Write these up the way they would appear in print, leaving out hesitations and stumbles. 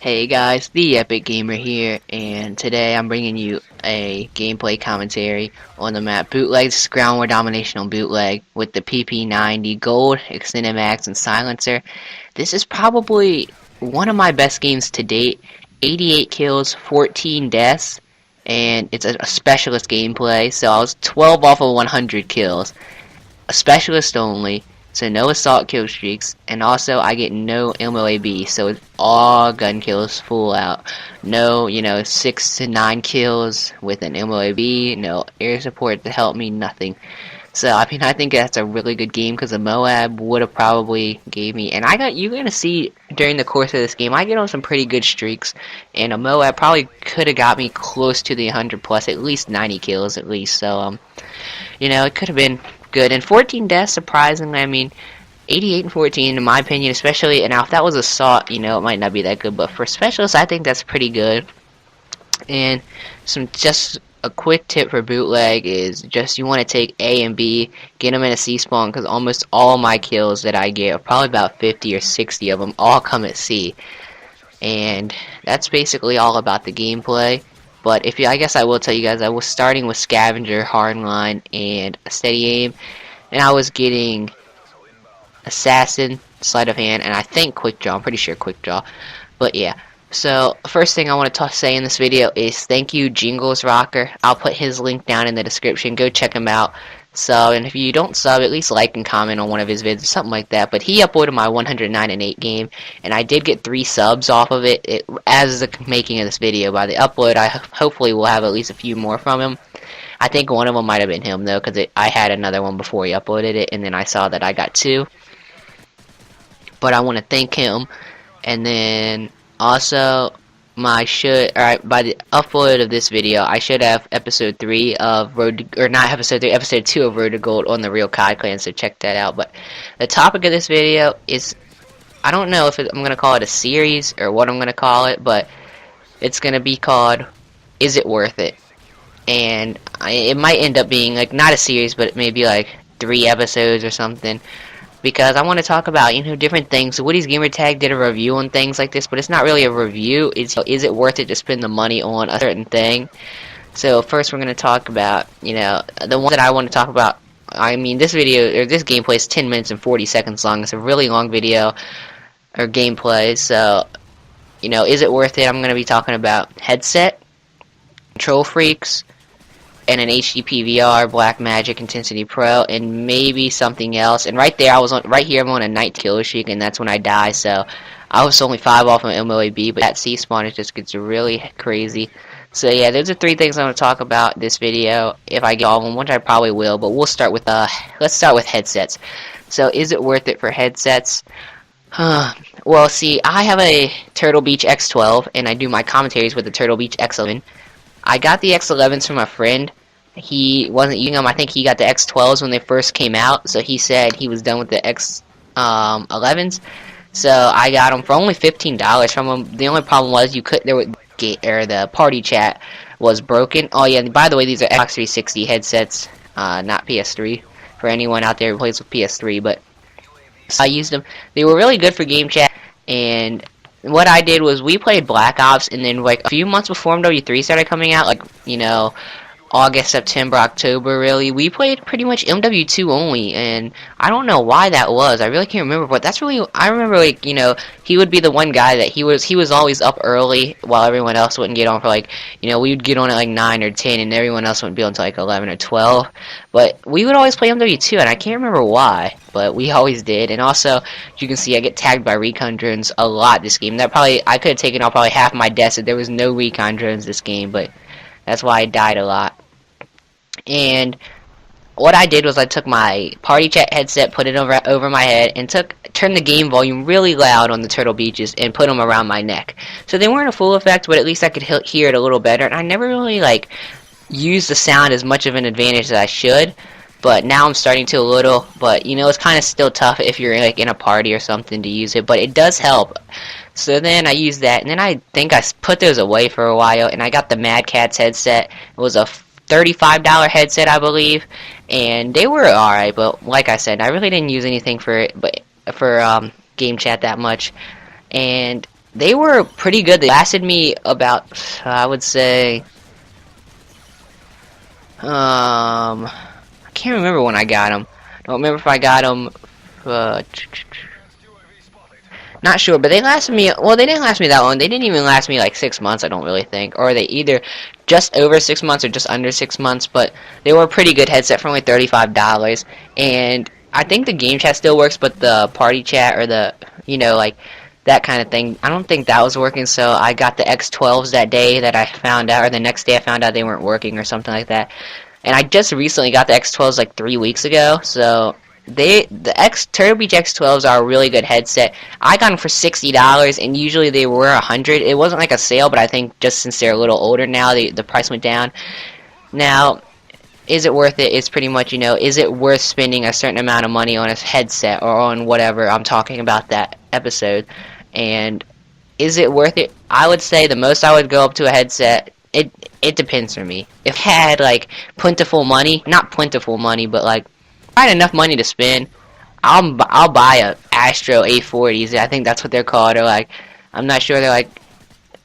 Hey guys, the Epic Gamer here, and today I'm bringing you a gameplay commentary on the map Bootleg's Ground War Domination on Bootleg with the PP90 Gold, Extended Max, and Silencer. This is probably one of my best games to date. 88 kills, 14 deaths, and it's a specialist gameplay, so I was 12 off of 100 kills. A specialist only. So no assault kill streaks, and also I get no MOAB, so it's all gun kills full out. No, 6 to 9 kills with an MOAB, no air support to help me, nothing. So I think that's a really good game because a MOAB would have probably gave me, and you're gonna see during the course of this game, I get on some pretty good streaks, and a MOAB probably could have got me close to the 100 plus, at least 90 kills at least. So it could have been good. And 14 deaths, surprisingly, 88 and 14 in my opinion, especially, and now if that was assault, it might not be that good, but for specialists, I think that's pretty good. And just a quick tip for bootleg is just you want to take A and B, get them in a C spawn, because almost all my kills that I get, probably about 50 or 60 of them, all come at C. And that's basically all about the gameplay. But I guess I will tell you guys, I was starting with Scavenger, Hardline, and Steady Aim, and I was getting Assassin, Sleight of Hand, and I think Quick Draw. I'm pretty sure Quick Draw. But yeah, so first thing I want to say in this video is thank you, Jingles Rocker. I'll put his link down in the description. Go check him out. So, and if you don't sub, at least like and comment on one of his vids, something like that. But he uploaded my 109 and 8 game, and I did get 3 subs off of it, as the making of this video. By the upload, I hopefully will have at least a few more from him. I think one of them might have been him, though, because I had another one before he uploaded it, and then I saw that I got 2. But I want to thank him, and then also by the upload of this video, I should have episode 3 of episode 2 of Road to Gold on the Real COD Clan, so check that out. But the topic of this video is, I don't know if I'm going to call it a series or what I'm going to call it, but it's going to be called, Is It Worth It? And it might end up being, not a series, but maybe 3 episodes or something. Because I want to talk about, different things. Woody's Gamertag did a review on things like this, but it's not really a review. Is it worth it to spend the money on a certain thing? So first we're going to talk about, the one that I want to talk about. This video, or this gameplay is 10 minutes and 40 seconds long. It's a really long video, or gameplay. So, is it worth it? I'm going to be talking about headset, control freaks, and an HD PVR, Blackmagic Intensity Pro, and maybe something else. And right here I'm on a night kill streak, and that's when I die. So I was only 5 off of MOAB, but that C spawn, it just gets really crazy. So yeah, those are 3 things I'm going to talk about this video, if I get all of them, which I probably will. But we'll start with let's start with headsets. So is it worth it for headsets? Well, see, I have a Turtle Beach X12, and I do my commentaries with the Turtle Beach X11. I got the X11s from a friend. He wasn't using them. I think he got the X12s when they first came out, so he said he was done with the X11s. So I got them for only $15 from him. The only problem was the party chat was broken. Oh yeah, and by the way, these are Xbox 360 headsets, not PS3. For anyone out there who plays with PS3, but I used them. They were really good for game chat, and what I did was we played Black Ops, and then a few months before MW3 started coming out, August, September, October, really, we played pretty much MW2 only, and I don't know why that was. I really can't remember, but that's really, I remember, he would be the one guy that he was always up early while everyone else wouldn't get on for, we would get on at 9 or 10, and everyone else wouldn't be on until 11 or 12, but we would always play MW2, and I can't remember why, but we always did. And also, as you can see, I get tagged by recon drones a lot this game. I could have taken off probably half my deaths if there was no recon drones this game, but that's why I died a lot. And what I did was I took my party chat headset, put it over my head, and turned the game volume really loud on the Turtle Beaches and put them around my neck. So they weren't a full effect, but at least I could hear it a little better. And I never really used the sound as much of an advantage as I should. But now I'm starting to a little. But it's kind of still tough if you're in a party or something to use it. But it does help. So then I used that, and then I think I put those away for a while, and I got the Mad Catz headset. It was a $35 headset, I believe, and they were alright, but like I said, I really didn't use anything for it, but for game chat that much. And They were pretty good. They lasted me about, I would say, I can't remember when I got them. Don't remember if I got them. Uh, Not sure, but they lasted me. Well, they didn't last me that long. They didn't even last me like 6 months. I don't really think, or they either just over 6 months or just under 6 months. But they were a pretty good headset for only $35, and I think the game chat still works, but the party chat or the like that kind of thing, I don't think that was working. So I got the X12s that day that I found out, or the next day I found out they weren't working or something like that. And I just recently got the X12s like 3 weeks ago, so. The Turtle Beach X12s are a really good headset. I got them for $60, and usually they were $100. It wasn't like a sale, but I think just since they're a little older now, the price went down. Now, is it worth it? It's pretty much, is it worth spending a certain amount of money on a headset or on whatever I'm talking about that episode? And is it worth it? I would say the most I would go up to a headset, it depends for me. If I had like plentiful money, not plentiful money, but like I had enough money to spend, I'll buy a Astro A40s. I think that's what they're called. Or like, I'm not sure. They're like,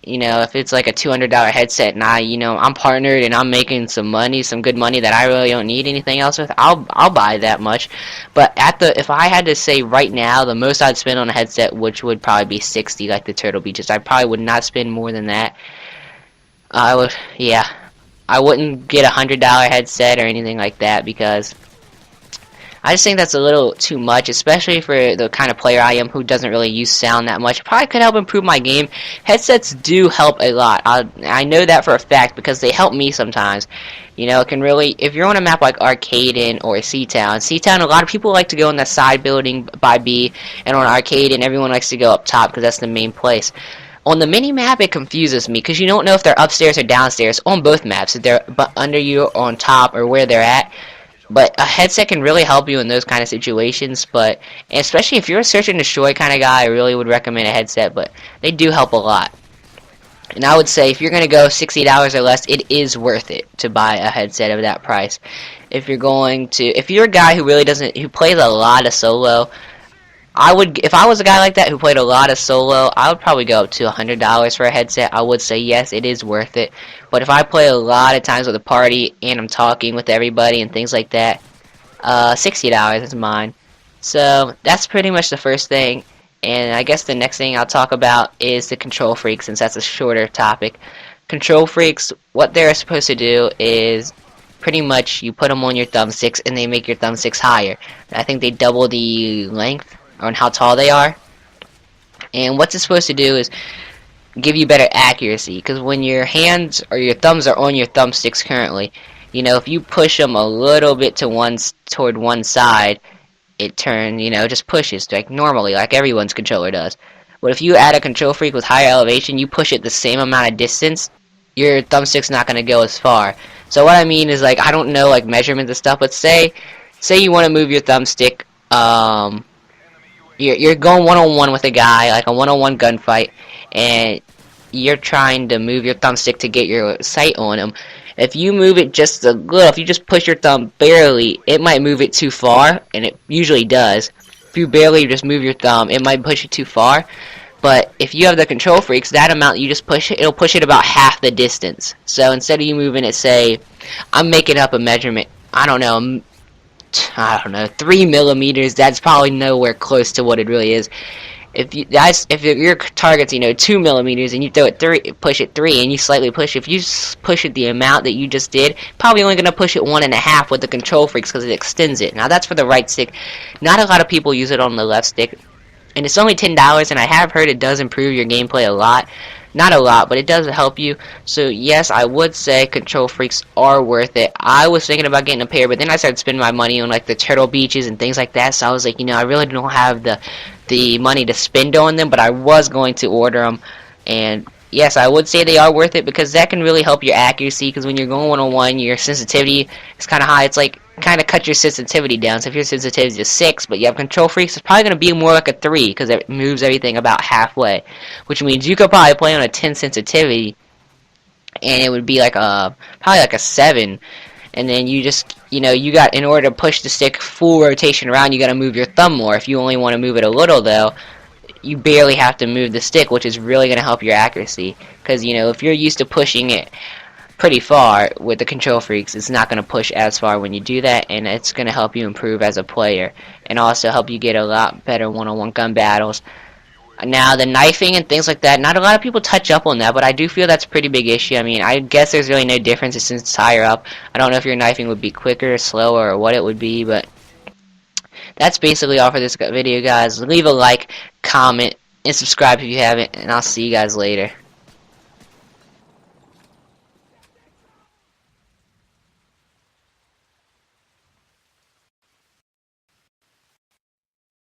if it's like a $200 headset, and I'm partnered and I'm making some money, some good money that I really don't need anything else with, I'll buy that much. But if I had to say right now, the most I'd spend on a headset, which would probably be 60, like the Turtle Beaches, I probably would not spend more than that. Yeah, I wouldn't get $100 headset or anything like that because. I just think that's a little too much, especially for the kind of player I am who doesn't really use sound that much. It probably could help improve my game. Headsets do help a lot. I know that for a fact because they help me sometimes. It can really, if you're on a map like Arcaden or Seatown, a lot of people like to go in the side building by B, and on Arcaden, everyone likes to go up top because that's the main place. On the mini-map, it confuses me because you don't know if they're upstairs or downstairs on both maps, if they're under you, or on top, or where they're at. But a headset can really help you in those kind of situations, but especially if you're a search and destroy kind of guy, I really would recommend a headset, but they do help a lot. And I would say if you're going to go $60 or less, it is worth it to buy a headset of that price. If you're a guy who plays a lot of solo, if I was a guy like that who played a lot of solo, I would probably go up to $100 for a headset. I would say yes, it is worth it. But if I play a lot of times with a party and I'm talking with everybody and things like that, $60 is mine. So that's pretty much the first thing. And I guess the next thing I'll talk about is the control freaks, since that's a shorter topic. Control freaks, what they're supposed to do is pretty much you put them on your thumbsticks and they make your thumbsticks higher. I think they double the length on how tall they are. And what it's supposed to do is give you better accuracy, because when your hands or your thumbs are on your thumbsticks currently, if you push them a little bit toward one side, it turns, just pushes like normally, like everyone's controller does. But if you add a control freak with higher elevation, you push it the same amount of distance, your thumbstick's not going to go as far. So what I mean is, like, I don't know like measurements and stuff, but say you want to move your thumbstick, you're going one-on-one with a guy, like a one-on-one gunfight, and you're trying to move your thumbstick to get your sight on him. If you move it just a little, if you just push your thumb barely, it might move it too far, and it usually does. If you barely just move your thumb, it might push it too far. But if you have the control freaks, that amount you just push it, it'll push it about half the distance. So instead of you moving it, say, I'm making up a measurement, I don't know, 3 millimeters, that's probably nowhere close to what it really is. If your target's 2 millimeters and you throw it push it 3 and you slightly push, if you push it the amount that you just did, probably only gonna push it 1.5 with the control freaks because it extends it. Now that's for the right stick. Not a lot of people use it on the left stick, and it's only $10, and I have heard it does improve your gameplay a lot. Not a lot, but it does help you. So yes, I would say control freaks are worth it. I was thinking about getting a pair, but then I started spending my money on like the Turtle Beaches and things like that. So I was like, I really don't have the money to spend on them, but I was going to order them. And yes, I would say they are worth it because that can really help your accuracy. Because when you're going one-on-one, your sensitivity is kind of high. It's like kind of cut your sensitivity down. So if your sensitivity is 6, but you have control freaks, it's probably going to be more like a 3 because it moves everything about halfway, which means you could probably play on a 10 sensitivity, and it would be like probably like a 7. And then you just, you got, in order to push the stick full rotation around, you got to move your thumb more. If you only want to move it a little, though, you barely have to move the stick, which is really going to help your accuracy. Because, you know, if you're used to pushing it pretty far with the control freaks, it's not going to push as far when you do that, and it's going to help you improve as a player and also help you get a lot better one-on-one gun battles. Now, the knifing and things like that, not a lot of people touch up on that, but I do feel that's a pretty big issue. I mean, I guess there's really no difference since it's higher up. I don't know if your knifing would be quicker, slower, or what it would be, but that's basically all for this video, guys. Leave a like, comment, and subscribe if you haven't, and I'll see you guys later.